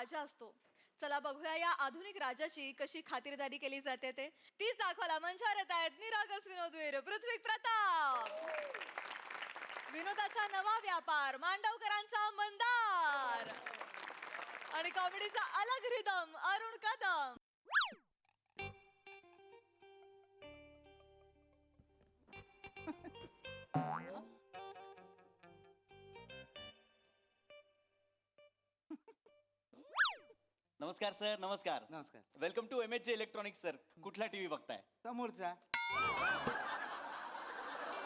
राजा असतो. चला बघूया या आधुनिक राजाची कशी खातिरदारी केली जाते ते. तीच दाखवायला मंचावर येत आहेत निरागस विनोदवीर पृथ्वी प्रताप, विनोदाचा नवा व्यापार मांडवकरांचा मंदार आणि कॉमेडीचा अलग रिदम अरुण कदम. नमस्कार सर. नमस्कार. नमस्कार. Welcome to MHJ electronics sir. कुठला टीव्ही बघताय? समोरचा.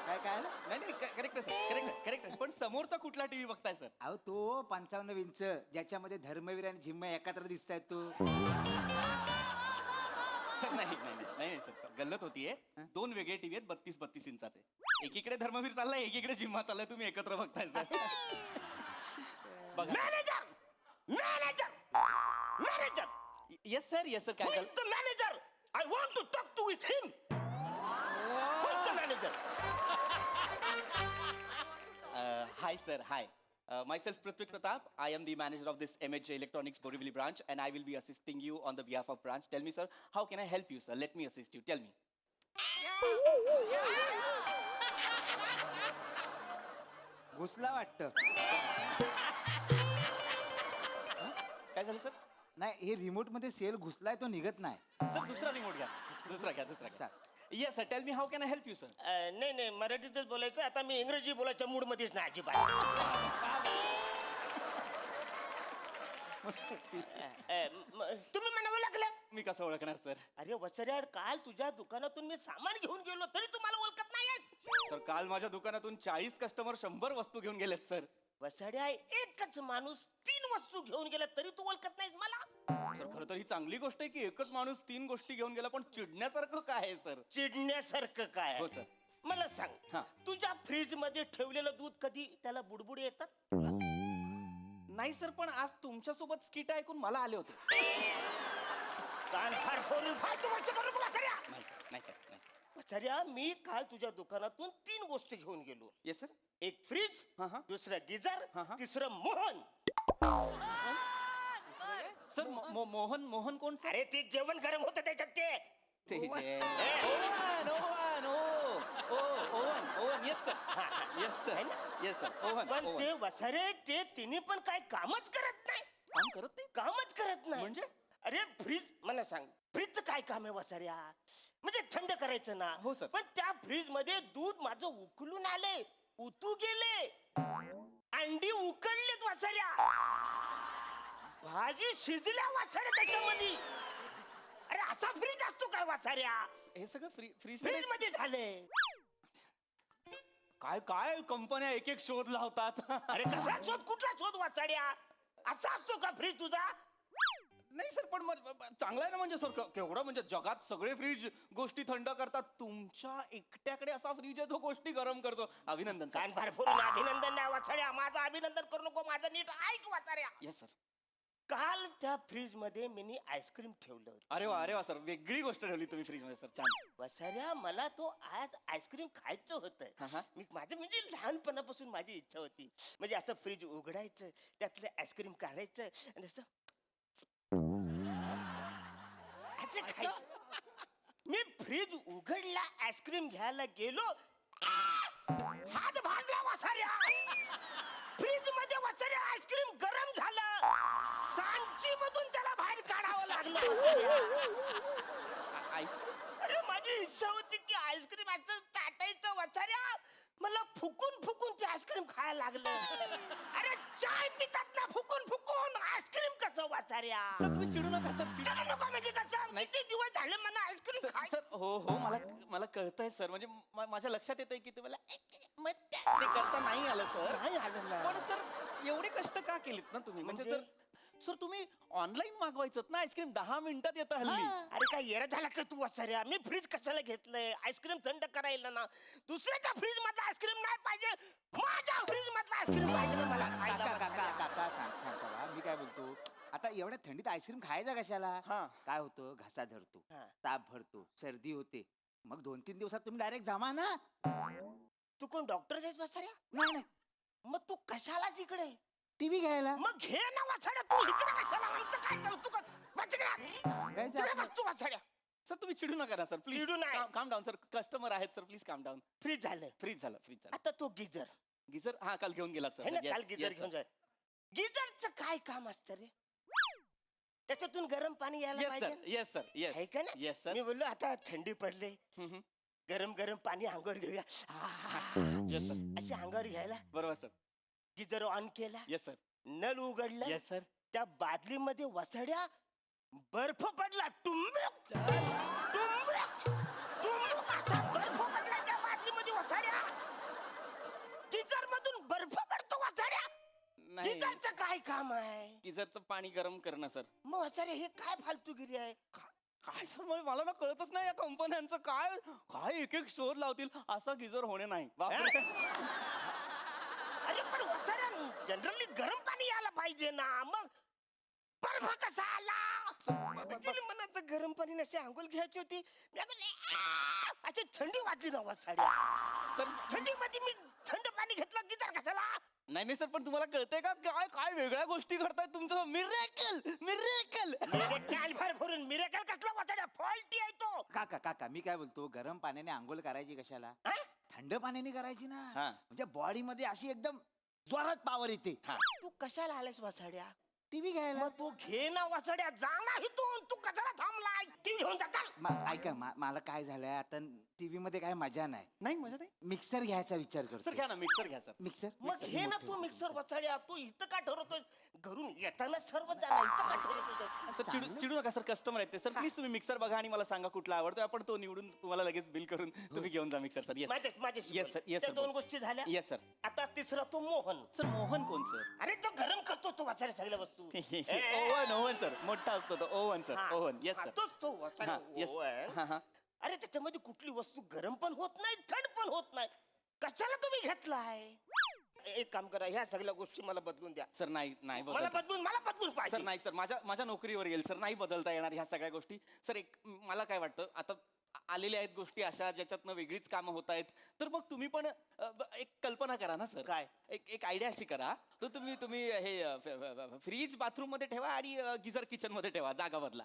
काय काय नाही नाही करेक्ट सर, करेक्ट. पण समोरचा कुठला टीव्ही बघताय सर? अहो तो 55 इंच ज्याच्यामध्ये धर्मवीर आणि झिम्मा एकत्र दिसत आहेत तो. सर नाही सर गल्लत होतीये. दोन वेगळे टीव्ही आहेत 32 इंचाचे. एकीकडे धर्मवीर चाललाय, एकीकडे जिम्मा चाललाय. तुम्ही एकत्र बघताय sir. Manager yes sir Who काय is the manager? I want to talk to with him. Who is the manager? Hi sir hi. Myself Prithvi Pratap. I am the manager of this MHJ Electronics Borivali branch and I will be assisting you on the behalf of branch. Tell me sir, how can I help you sir? Let me assist you. Tell me. घुसला वाटतं. काय झालं sir? नाही हे remote मध्ये sale घुसलाय तो निघत नाही. सर दुसरा रिमोट घ्या. दुसरा घ्या. Yes sir tell me how can I help you sir? नाही मराठीतच बोलायचं. आता मी इंग्रजी बोलायच्या मूड मध्येच नाही अजिबात. तुम्ही म्हणावं लागलं. मी कसं ओळखणार सर? अरे वसऱ्या, काल तुझ्या दुकानातून मी सामान घेऊन गेलो तरी तुम्हाला ओळखत नाही. सर काल माझ्या दुकानातून 40 कस्टमर 100 वस्तू घेऊन गेलेत सर. वसड्या, एकच माणूस 3 वस्तू घेऊन गेला तरी तू ओळखत नाहीस मला. सर खरं तर ही चांगली गोष्ट आहे की एकच माणूस 3 गोष्टी घेऊन गेला, पण चिडण्यासारखं काय आहे सर? चिडण्यासारखं काय? हो, सर. मला सांग, हा. तुझ्या फ्रीज मध्ये ठेवलेलं दूध कधी त्याला बुडबुड येतात? नाही सर, पण आज तुमच्यासोबत स्किट ऐकून मला आले होते. कान फार फोडून फालतू गोष्ट करू नका वसऱ्या. नाही सर. वसऱ्या, मी काल तुझ्या दुकानातून 3 गोष्टी घेऊन गेलो. Yes sir. एक फ्रीज, हा, हा. दुसरं गिझर, हा, हा. तिसरं मोहन. सर मोहन कोण सर? अरे ते जेवण गरम होतं त्याच्यात ते. ते ओवन येस सर ओवन. पण ते वसरे ते तिने पण काय कामच करत नाही. काम करत नाही कामच करत नाही म्हणजे? अरे फ्रीज, मला सांग, फ्रीजचं काय काम आहे वसाऱ्या? म्हणजे थंड करायचं ना. हो, सर. पण त्या फ्रीज मध्ये दूध माझं उकलून आले, उतू गेले, अंडी उकडलेत वसाऱ्या, भाजी शिजल्या वसाऱ्या त्याच्यामध्ये. अरे असा फ्रीज असतो काय वसाऱ्या? हे सगळं फ्रीज फ्रीज मध्ये झाले. काय कंपन्या एक एक शोध लावतात. अरे कसा शोध, कुठला शोध वसाड्या? असा असतो का फ्रीज तुझा? नाही सर, पण चांगला आहे ना. म्हणजे सर केवढं, म्हणजे जगात सगळे फ्रीज गोष्टी थंड करतात, तुमच्या एकट्याकडे असा फ्रीज आहे जो गोष्टी गरम करतो. अभिनंदन सर. कान फार फोडून अभिनंदन नाही वाचाड्या, माझं अभिनंदन करू नको, माझं नीट ऐक वाचाड्या. Yes sir. काल त्या फ्रीज मध्ये मी आईस्क्रीम ठेवलं होतं. अरे वा सर, वेगळी गोष्ट ठेवली तुम्ही फ्रीज मध्ये सर. छान. वसाऱ्या, मला तो आज आईस्क्रीम खायचं हा, होतं. हा. मी माझं म्हणजे लहानपणापासून माझी इच्छा होती. म्हणजे असं फ्रीज उघडायचं, त्यातलं आईस्क्रीम काढायचं आणि असं खायचं. मी फ्रीज उघडला, आईस्क्रीम घ्यायला गेलो, हात भाजला वसाऱ्या. फ्रीज मध्ये वसाऱ्या आईस्क्रीम गरम झालं, सांची मधून त्याला बाहेर काढावं लागलं वसाऱ्या. आईस्क्रीम? अरे माझी इच्छा होती की आईस्क्रीम असं चाटायचं वसाऱ्या, मला फुकून ते आईस्क्रीम खायला लागलं. अरे चाय पितात ना फुकून आईस्क्रीम कसं वसाऱ्या? सर तुम्ही चिडू नका सर. चला नको, म्हणजे कसं? नाही. किती दिवस झाले मला आईस्क्रीम खाय. सर हो मला कळतंय सर. म्हणजे माझ्या लक्षात येतंय की तुम्हाला ते करता नाही आलं सर. नाही आलं ना. पण सर एवढे कष्ट का केलेत ना तुम्ही? म्हणजे म्हणजे? सर तुम्ही ऑनलाईन मागवायचं ना आईस्क्रीम, 10 मिनिटात येतं हल्ली. अरे काय येरा झाला का तू वसाऱ्या? मी फ्रीज कशाला घेतलंय? आईस्क्रीम थंड करायला ना. दुसऱ्याच्या फ्रीज मधला आईस्क्रीम नाही पाहिजे, माझ्या फ्रीज मधला आईस्क्रीम पाहिजे ना मला खायला. काका शांत व्हा. मी काय बोलतो, आता एवढ्या थंडीत आईस्क्रीम खायचा कशाला? हा. काय होतं, घसा धरतो, हा. ताप भरतो, सर्दी होते, मग 2-3 दिवसात तुम्ही डायरेक्ट जमा ना. तू कोण डॉक्टर आहेस वसाऱ्या? नाही मग तू कशालाच इकडे? टीव्ही घ्यायला. मग घे ना वासाड्या, तू इकडे कशाला? आमचं काय चालू? तू सांगायचं तिकडे आपलं. बस तू वासाड्या. सर तुम्ही चिडू नका ना सर प्लीज. चिडू नाही. काम डाऊन सर, कस्टमर आहेत सर, प्लीज काम डाऊन. फ्रीज झालं. फ्रीज झालं, फ्रीज झालं. आता तो गिजर गिझर हा काल घेऊन गेला है ना, सर. काल गिजर घेऊन जाय. गिजरचं काय काम असतं रे? त्याच्यातून गरम पाणी यायला येस पाहिजे सर, ना? Yes sir, yes. आहे का ना? Yes sir. मी बोललो आता थंडी पडले, हम्म. गरम गरम पाणी अंगावर घेऊया. येस सर, अशी अंगावर घ्यायला बरोबर सर. गिजर ऑन केला, येस सर, नल उघडलं, येस सर. त्या बादलीमध्ये वसड्या बर्फ पडला. टुंबुक टुंबुक टुंबुक असा बर्फ पडला त्या बादलीमध्ये वसड्या. गिजर मधून बर्फ पडतो वसड्या. नाही गिजरचं काय काम आहे? गिझरचं पाणी गरम करणं सर. मग वसड्या हे काय फालतूगिरी आहे? काय सर मला ना कळतच नाही या कंपन्यांचं काय काय एक एक शोध लावतील असा गिझर होणे नाही. बापरे. अरे पण वसड्या जनरली गरम पाणी यायला पाहिजे ना, मग बर्फ कसा आला? Actually मला तर गरम पाणी नसे आंघोळ घ्यायची होती. मी बोलले, "आ!" अशी थंडी वाजली ना वसाड्या. सर थंडीमध्ये मी थंड पाणी घेतलं गिजर कशाला? नाही नाही सर पण तुम्हाला कळतंय का काय काय वेगळ्या गोष्टी घडतायत तुमचं. Miracle miracle. भर भरून मिरेकल कसला वसाड्या? फॉल्टी आहे तो. काका काका मी काय बोलतो, गरम पाण्याने आंघोळ करायची कशाला? हा? थंड पाण्याने करायची ना. हा. म्हणजे बॉडी मध्ये अशी एकदम जोरात पावर येते. हा. तू कशाला आलास वसाड्या? टीव्ही घ्यायला. मग तू घे ना वसाड्या, जा ना इथून. तू कशाला थांबलाय? टीव्ही घेऊन जाताल. ऐका मला काय झालंय आता, टीव्ही मध्ये काय मजा नाही. नाही मजा नाही. मिक्सर घ्यायचा विचार करतो. सर घ्या ना मिक्सर घ्या सर. मिक्सर मग घे ना तू मिक्सर वसाड्या. तू इथं का ठरवतोय? घरून येतानाच ठरवत जा ना, इथं का ठरवतोय? सर चिडू नका सर, कस्टमर आहेत ते. सर प्लीज तुम्ही मिक्सर बघा आणि मला सांगा कुठला आवडतोय. आपण तो निवडून तुम्हाला लगेच बिल करून तुम्ही घेऊन जा मिक्सर सर. येस माझ्याशी Yes, sir. बोल. Yes, त्या sir. दोन गोष्टी झाल्या. Yes sir. आता तिसरा तो मोहन. सर मोहन कोण सर? अरे तो गरम करतो तो वसाड्या सगळ्या वस्तू. ओव्हन ओव्हन सर, मोठा असतो तो ओव्हन सर. हा, ओव्हन येस हा, सर. तोच तो वसाड्या हा, yes. ओव्हन. हा, हा. अरे त्याच्यामध्ये कुठली वस्तू गरम पण होत नाही, थंड पण होत नाही. कशाला तुम्ही घेतलाय? एक काम करा, ह्या सगळ्या गोष्टी मला बदलून द्या. सर नाही नाही मला बदलून सर पाहिजे. नाही सर, माझ्या नोकरीवर येईल सर. नाही बदलता येणार ह्या सगळ्या गोष्टी. सर एक मला काय वाटतं आता आलेल्या आहेत गोष्टी अशा ज्याच्यातनं वेगळीच कामं होत आहेत. तर मग तुम्ही पण एक कल्पना करा ना सर. काय? एक आयडिया अशी करा तर तुम्ही हे फ्रीज बाथरूम मध्ये ठेवा आणि गिझर किचन मध्ये ठेवा, जागा बदला.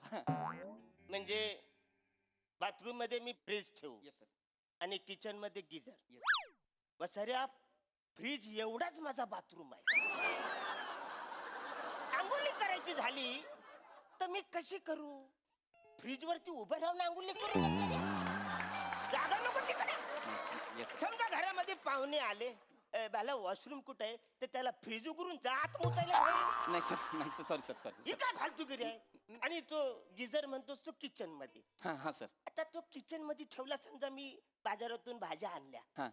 म्हणजे बाथरूम मध्ये मी फ्रीज ठेवू येस सर. आणि किचन मध्ये गिजर. येस. वसाऱ्या फ्रीज एवढाच माझा बाथरूम आहे. आंघोळी करायची झाली तर मी कशी करू? फ्रीज वरती उभं राहून आंघोळी करू वसाऱ्या? जागा नको तिकडे. Yes sir. समजा घरामध्ये पाहुणे आले, बाला वॉशरूम कुठे आहे, तर त्याला फ्रीज उघडून जात मुतायला हवी. नाही सर, नाही सर, सॉरी सर, सॉरी. ही काय फालतूगिरी आहे? आणि तो गिजर म्हणतोस तो किचन मध्ये. हा हा सर. आता तो किचन मध्ये ठेवला. समजा मी बाजारातून भाज्या आणल्या, हा.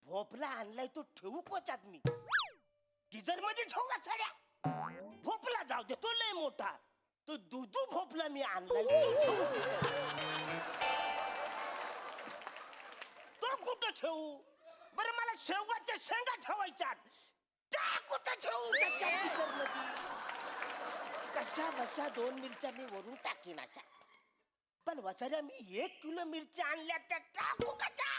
भोपळा आणलाय, तो ठेवू कोच्यात मी? गिजर मध्ये ठेवू साड्या? भोपळा जाऊ दे, तो लय मोठा. तो दुधू भोपळा मी आणलाय, तो ठेवू कुठं? तो कुठं ठेवू? बरं मला शेवगाच्या शेंगा ठेवायच्यात, त्या कुठं ठेवू? त्याच्या गिजरमध्ये कशा बशा 2 मिरच्या मी वरून टाकीन अशा. पण वसाऱ्या मी 1 किलो मिरच्या आणल्या, त्या टाकू कशा?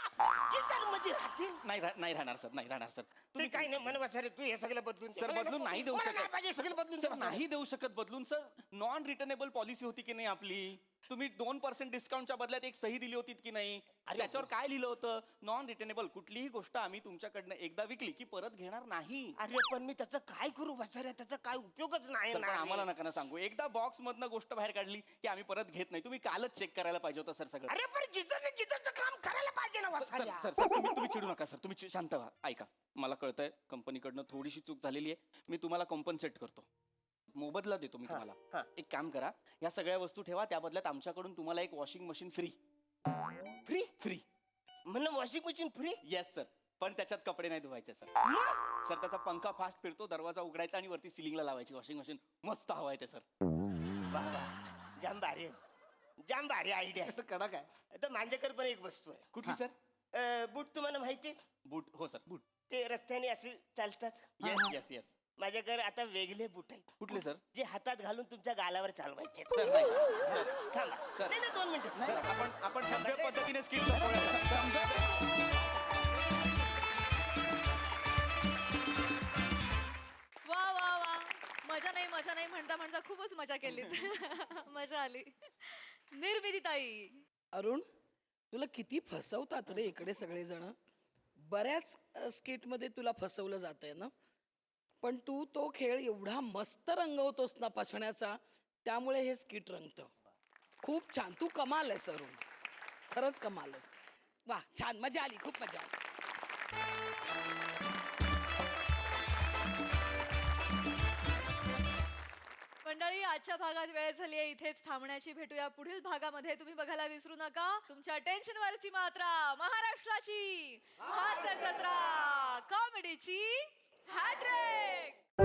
गिजर मध्ये राहतील? नाही राहणार सर, नाही राहणार सर. ते काय नाही मन वसारे, तू हे सगळं बदलून दे. सर मला बदलून नको. नाही देऊ मला शकत. पाहिजे, सगळं बदलून सर दे. नाही देऊ शकत बदलून सर. नॉन रिटर्नेबल पॉलिसी होती की नाही आपली? तुम्ही 2% डिस्काउंटच्या बदल्यात एक सही दिली होती की नाही? अरे त्याच्यावर काय लिहिलं होतं? Non returnable. कुठलीही गोष्ट आम्ही तुमच्याकडनं एकदा विकली की परत घेणार नाही. अरे पण मी त्याचं काय करू वसाऱ्या? त्याचा काय उपयोगच नाही सर पण ना. आम्हाला नका ना सांगू. एकदा बॉक्स मधनं गोष्ट बाहेर काढली की आम्ही परत घेत नाही. तुम्ही कालच चेक करायला पाहिजे होतं सर सगळं. अरे पण गिजरचं काम करायला पाहिजे ना सर वसाऱ्या. सर सर तुम्ही चिडू नका सर. तुम्ही शांत व्हा. ऐका, मला कळतंय कंपनीकडनं थोडीशी चूक झालेली आहे. मी तुम्हाला कॉम्पन्सेट करतो, मोबदला देतो मी हा. तुम्हाला. एक काम करा, या सगळ्या वस्तू ठेवा, त्या बदल्यात आमच्याकडून तुम्हाला एक washing machine free. Free free. म्हणून washing machine free? Yes sir. पण त्याच्यात कपडे नाही धुवायचे सर. सर त्याचा पंखा फास्ट फिरतो, दरवाजा उघडायचा आणि वरती सिलिंगला लावायची वॉशिंग मशीन. मस्त हवा आहे ते सर. वा वा, जाम भारी, जाम भारी आयडिया. कडक आहे. आता माझ्याकडे पण एक वस्तू आहे. कुठली सर? बूट तुम्हाला माहिती? बूट. हो सर, बूट. ते रस्त्याने असे चालतात. Yes yes yes. माझ्याकडे आता वेगळे बूट आहेत. कुठले सर? जे हातात घालून तुमच्या गालावर चालवायचे. सर नाही सर. सर थांबा. सर. नाही 2 मिनिटं. सर आपण सभ्य पद्धतीने स्किट समजा. वा वा वा केलीत मजा आली. निर्मितीताई. अरुण तुला किती फसवतात रे इकडे सगळेजण. बऱ्याच स्किटमध्ये तुला फसवलं जातंय ना, पण तू तो खेळ एवढा मस्त रंगवतोस ना फसण्याचा, त्यामुळे हे स्किट रंगतं. खूप छान, तू कमाल आहेस अरुण, खरंच कमाल आहेस. वा छान, मजा आली, खूप मजा आली. मंडळी, आजच्या भागात वेळ झाली आहे इथेच थांबण्याची. भेटूया पुढील भागामध्ये. तुम्ही बघायला विसरू नका तुमच्या टेन्शनवरची मात्रा, महाराष्ट्राची हास्य जत्रा, कॉमेडीची हॅट्रिक.